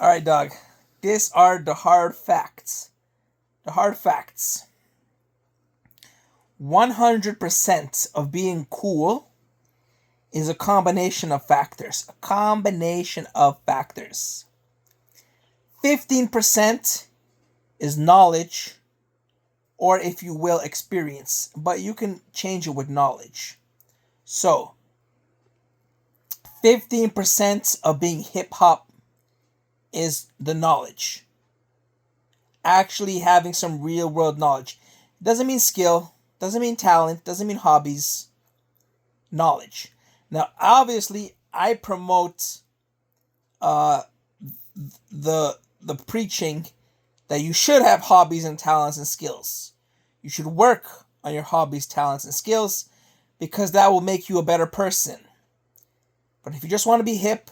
All right, dog. These are the hard facts. The hard facts. 100% of being cool is a combination of factors. A combination of factors. 15% is knowledge, or if you will, experience. But you can change it with knowledge. So, 15% of being hip hop is the knowledge. Actually having some real world knowledge. Doesn't mean skill, doesn't mean talent, doesn't mean hobbies. Knowledge. Now, obviously, I promote uh, the preaching that you should have hobbies and talents and skills. You should work on your hobbies, talents, and skills because that will make you a better person. But if you just want to be hip,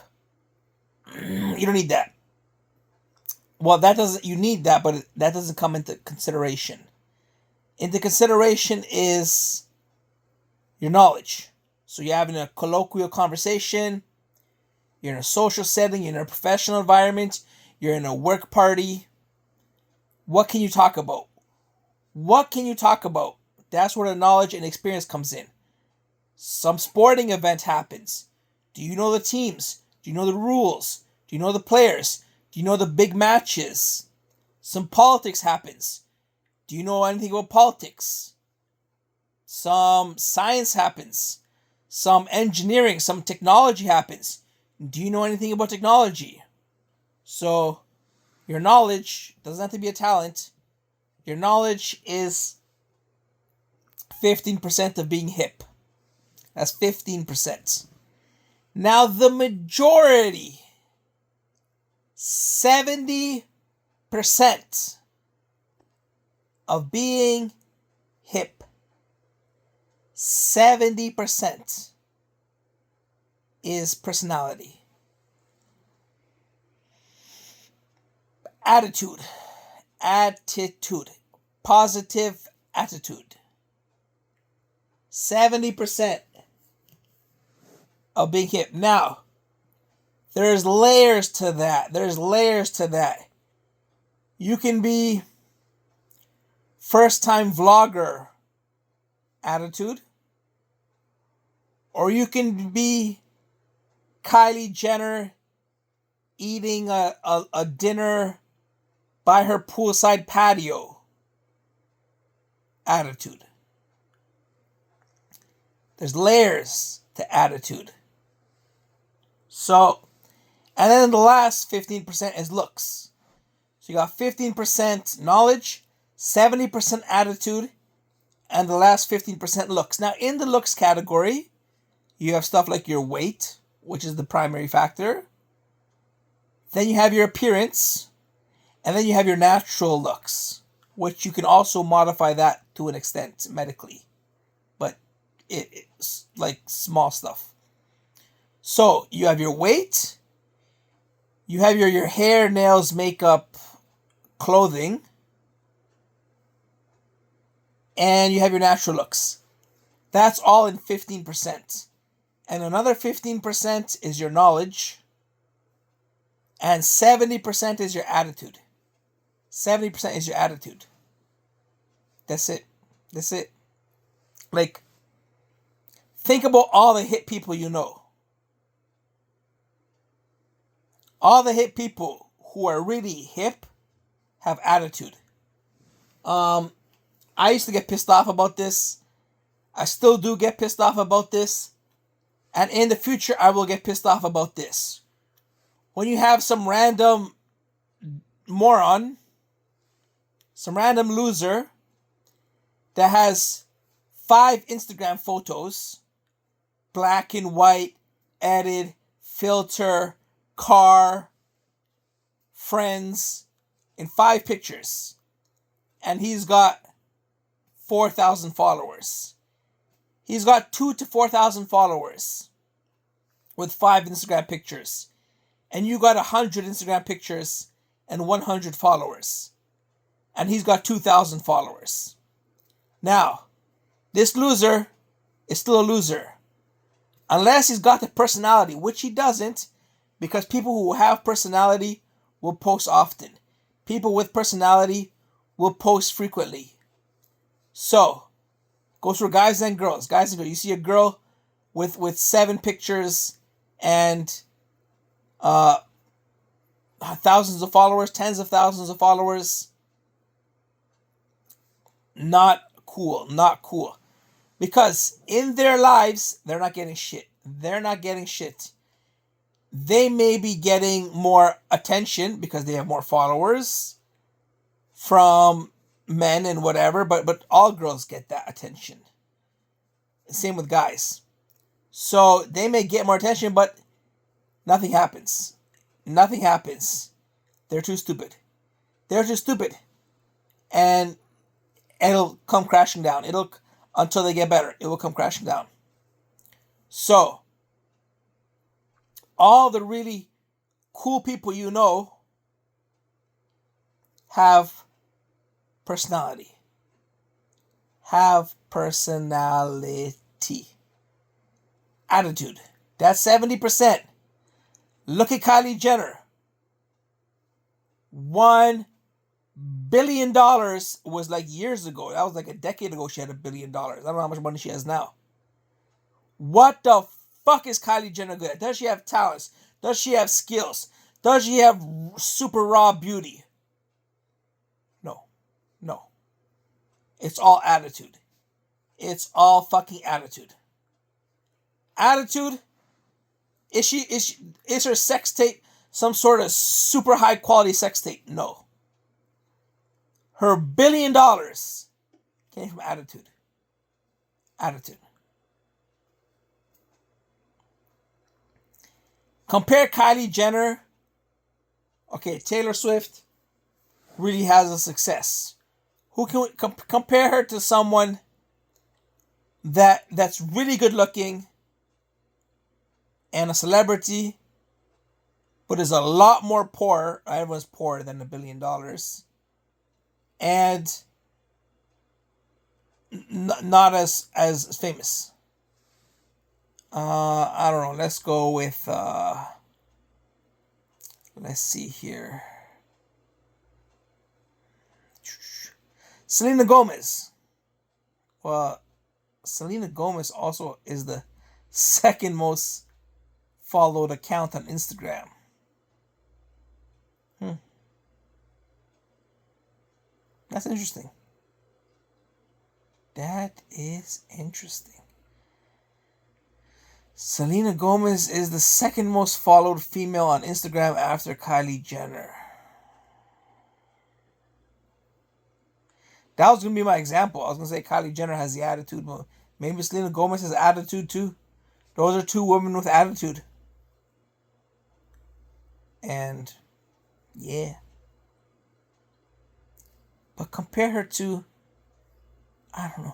you don't need that. Well, that doesn't. You need that, but that doesn't come into consideration. Into consideration is your knowledge. So you're having a colloquial conversation. You're in a social setting. You're in a professional environment. You're in a work party. What can you talk about? What can you talk about? That's where the knowledge and experience comes in. Some sporting event happens. Do you know the teams? Do you know the rules? Do you know the players? Do you know the big matches? Some politics happens. Do you know anything about politics? Some science happens. Some engineering, some technology happens. Do you know anything about technology? So, your knowledge doesn't have to be a talent. Your knowledge is 15% of being hip. That's 15%. Now, the majority, 70% of being hip, 70% is personality. Attitude. Positive attitude. 70% of being hip. Now, there's layers to that. You can be first time vlogger attitude, or you can be Kylie Jenner eating a dinner by her poolside patio attitude. There's layers to attitude. So, and then the last 15% is looks. So you got 15% knowledge, 70% attitude, and the last 15% looks. Now, in the looks category, you have stuff like your weight, which is the primary factor. Then you have your appearance, and then you have your natural looks, which you can also modify that to an extent medically. But it's like small stuff. So you have your weight, you have your hair, nails, makeup, clothing, and you have your natural looks. That's all in 15%. And another 15% is your knowledge, and 70% is your attitude. 70% is your attitude. That's it. Like, think about all the hip people you know. All the hip people who are really hip have attitude. I used to get pissed off about this. I still do get pissed off about this. And in the future, I will get pissed off about this. When you have some random moron, some random loser that has 5 Instagram photos, black and white, edit, filter, car, friends, in 5 pictures. And he's got 4,000 followers. He's got 2,000 to 4,000 followers with 5 Instagram pictures. And you got 100 Instagram pictures and 100 followers. And he's got 2,000 followers. Now, this loser is still a loser. Unless he's got the personality, which he doesn't, because people who have personality will post often. People with personality will post frequently. So, goes for guys and girls. Guys and girls. You see a girl with 7 pictures and thousands of followers, tens of thousands of followers. Not cool. Not cool. Because in their lives, they're not getting shit. They're not getting shit. They may be getting more attention because they have more followers from men and whatever, but all girls get that attention. Same with guys. So they may get more attention, but nothing happens. Nothing happens. They're too stupid. They're too stupid. And it'll come crashing down. Until they get better, it will come crashing down. So, all the really cool people you know have personality. Have personality. Attitude. That's 70%. Look at Kylie Jenner. $1 billion was like years ago. That was like a decade ago she had $1 billion. I don't know how much money she has now. What the fuck is Kylie Jenner good at? Does she have talents? Does she have skills? Does she have super raw beauty? No. No. It's all attitude. It's all fucking attitude. Attitude? Is her sex tape some sort of super high quality sex tape? No. Her $1 billion came from attitude. Attitude. Compare Kylie Jenner. Okay, Taylor Swift really has a success. Who can compare her to someone that's really good looking and a celebrity, but is a lot more poor. Everyone's poorer than $1 billion. And not as famous. I don't know. Let's go with let's see here. Selena Gomez. Well, Selena Gomez also is the second most followed account on Instagram. That's interesting. That is interesting. Selena Gomez is the second most followed female on Instagram after Kylie Jenner. That was going to be my example. I was going to say Kylie Jenner has the attitude, but maybe Selena Gomez has attitude too. Those are two women with attitude. And, yeah. But compare her to, I don't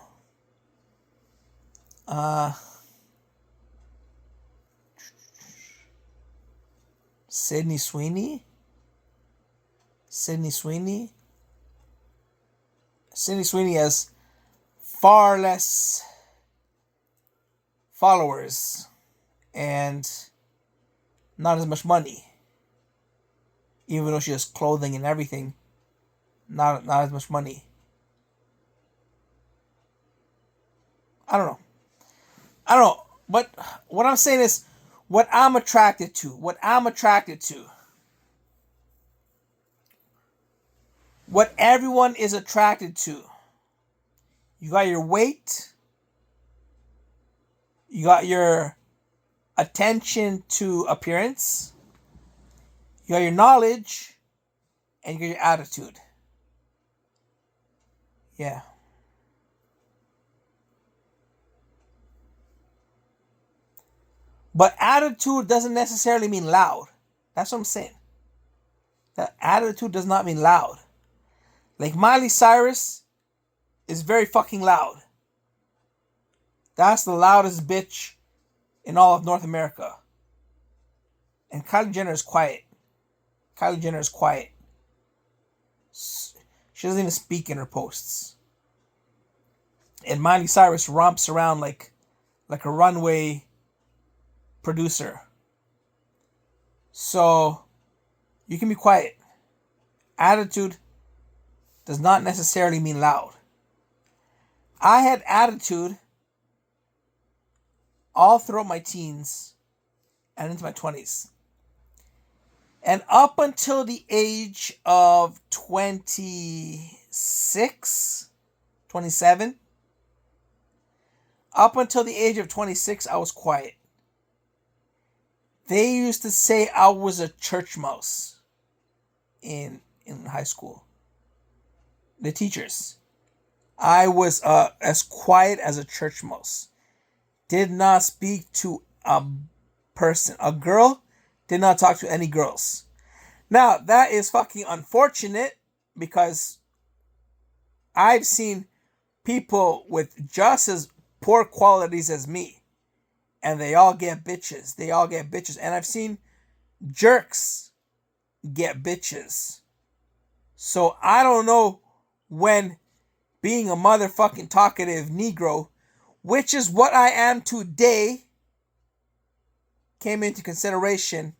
know. Sydney Sweeney. Sydney Sweeney has far less followers and not as much money. Even though she has clothing and everything, not as much money. I don't know. But what I'm saying is what I'm attracted to. What everyone is attracted to. You got your weight. You got your attention to appearance. You got your knowledge. And you got your attitude. Yeah. But attitude doesn't necessarily mean loud. That's what I'm saying. That attitude does not mean loud. Like Miley Cyrus is very fucking loud. That's the loudest bitch in all of North America. And Kylie Jenner is quiet. She doesn't even speak in her posts. And Miley Cyrus romps around like a runway producer. So You can be quiet. Attitude does not necessarily mean loud. I had attitude all throughout my teens and into my 20s. And up until the age of 26, 27, up until the age of 26, I was quiet. They used to say I was a church mouse in high school. The teachers. I was as quiet as a church mouse. Did not speak to a person. A girl, did not talk to any girls. Now, that is fucking unfortunate because I've seen people with just as poor qualities as me, and they all get bitches. They all get bitches. And I've seen jerks get bitches. So I don't know when being a motherfucking talkative Negro, which is what I am today, came into consideration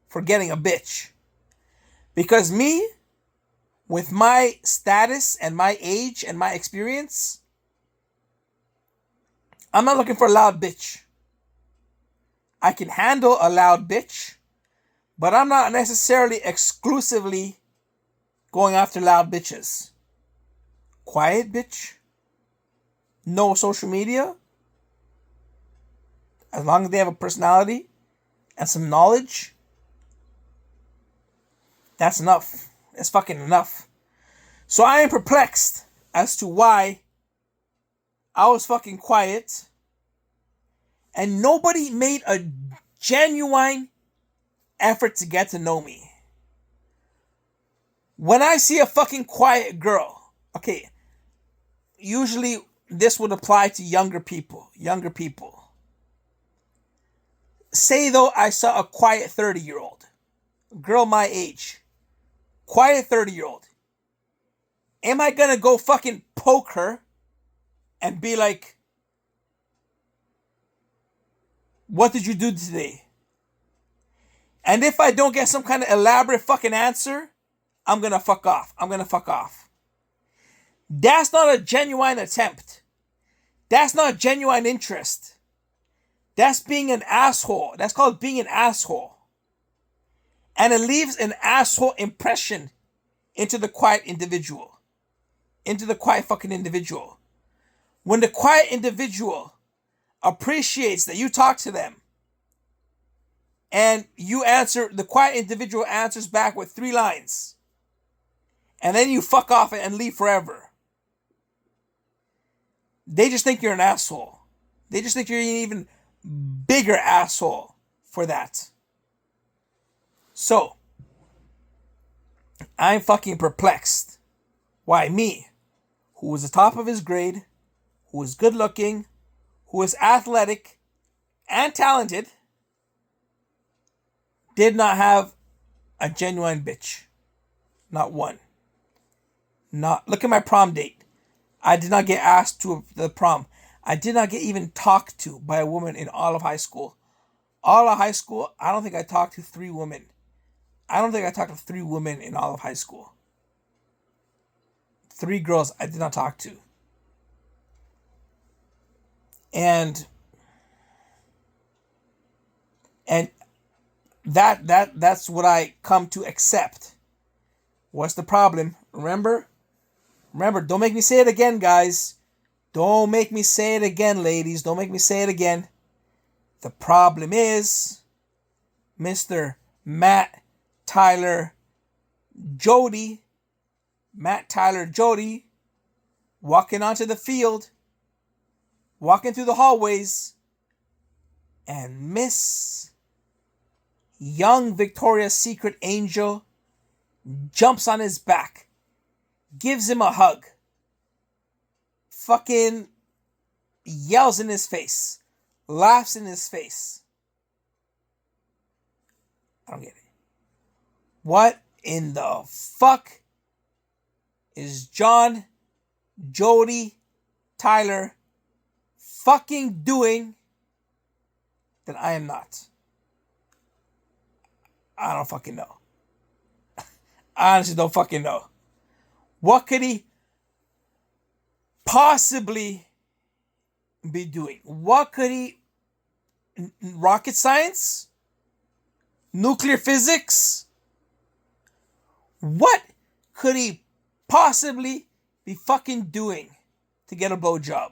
for getting a bitch. Because me, with my status and my age and my experience, I'm not looking for a loud bitch. I can handle a loud bitch, but I'm not necessarily exclusively going after loud bitches. Quiet bitch. No social media. As long as they have a personality and some knowledge, that's enough. That's fucking enough. So I am perplexed as to why I was fucking quiet and nobody made a genuine effort to get to know me. When I see a fucking quiet girl, okay, usually this would apply to younger people. Say though I saw a quiet 30-year-old, girl my age, quiet 30-year-old. Am I gonna go fucking poke her and be like, what did you do today? And if I don't get some kind of elaborate fucking answer, I'm gonna fuck off. That's not a genuine attempt. That's not genuine interest. That's being an asshole. That's called being an asshole. And it leaves an asshole impression into the quiet individual. Into the quiet fucking individual. When the quiet individual appreciates that you talk to them and you answer, the quiet individual answers back with 3 lines. And then you fuck off and leave forever. They just think you're an asshole. They just think you're an even bigger asshole for that. So, I'm fucking perplexed. Why me, who was the top of his grade, who was good looking, who was athletic and talented, did not have a genuine bitch. Not one. Look at my prom date. I did not get asked to the prom. I did not get even talked to by a woman in all of high school. All of high school, I don't think I talked to 3 women. I don't think I talked to 3 women in all of high school. 3 girls I did not talk to. And that's what I come to accept. What's the problem? Remember, don't make me say it again, guys. Don't make me say it again, ladies. Don't make me say it again. The problem is Mr. Matt Tyler Jody, walking onto the field, walking through the hallways, and Miss young Victoria's Secret Angel jumps on his back, gives him a hug, fucking yells in his face, laughs in his face. I don't get it. What in the fuck is John Jody Tyler fucking doing that I am not? I don't fucking know. I honestly don't fucking know. What could he possibly be doing? What could he... Rocket science? Nuclear physics? What could he possibly be fucking doing to get a blowjob?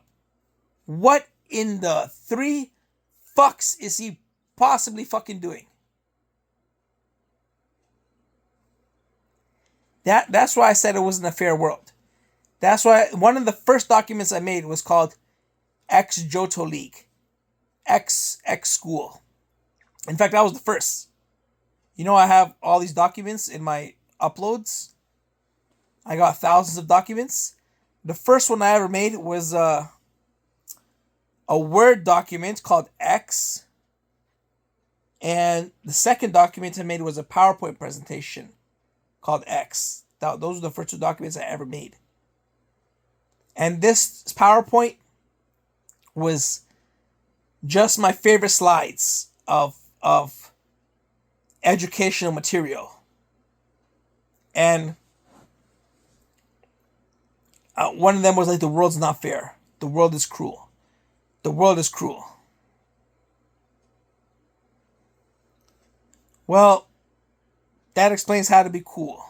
What in the three fucks is he possibly fucking doing? That's why I said it wasn't a fair world. That's why one of the first documents I made was called X Johto League. X School. In fact, that was the first. You know, I have all these documents in my uploads. I got thousands of documents. The first one I ever made was a Word document called X. And the second document I made was a PowerPoint presentation called X. Those were the first two documents I ever made. And this PowerPoint was just my favorite slides of educational material. And one of them was like, the world's not fair. The world is cruel. The world is cruel. Well, that explains how to be cool.